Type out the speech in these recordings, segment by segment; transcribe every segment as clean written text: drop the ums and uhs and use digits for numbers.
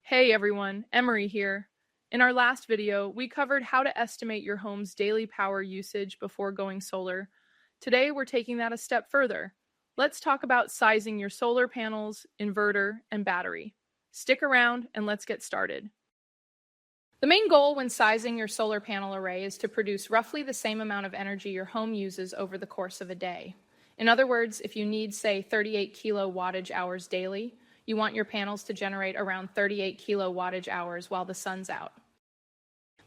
Hey everyone, Emery here. In our last video, we covered how to estimate your home's daily power usage before going solar. Today, we're taking that a step further. Let's talk about sizing your solar panels, inverter, and battery. Stick around and let's get started. The main goal when sizing your solar panel array is to produce roughly the same amount of energy your home uses over the course of a day. In other words, if you need, say, 38 kilo wattage hours daily, you want your panels to generate around 38 kilo wattage hours while the sun's out.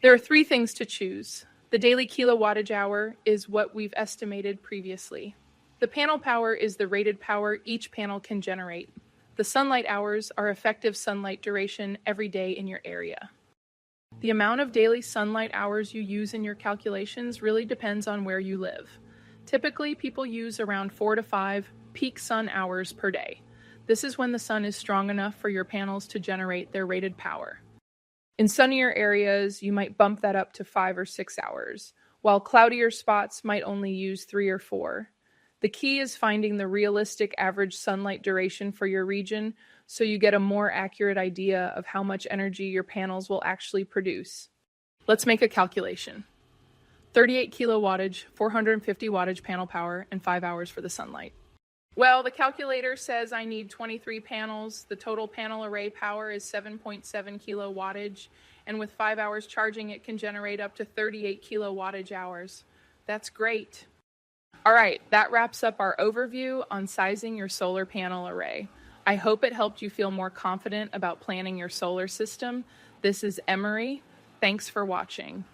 There are three things to choose. The daily kilo wattage hour is what we've estimated previously. The panel power is the rated power each panel can generate. The sunlight hours are effective sunlight duration every day in your area. The amount of daily sunlight hours you use in your calculations really depends on where you live. Typically, people use around 4 to 5 peak sun hours per day. This is when the sun is strong enough for your panels to generate their rated power. In sunnier areas, you might bump that up to 5 or 6 hours, while cloudier spots might only use 3 or 4. The key is finding the realistic average sunlight duration for your region so you get a more accurate idea of how much energy your panels will actually produce. Let's make a calculation. 38 kilo wattage, 450 wattage panel power, and 5 hours for the sunlight. Well, the calculator says I need 23 panels. The total panel array power is 7.7 kilo wattage, and with 5 hours charging, it can generate up to 38 kilo wattage hours. That's great. All right, that wraps up our overview on sizing your solar panel array. I hope it helped you feel more confident about planning your solar system. This is Emery. Thanks for watching.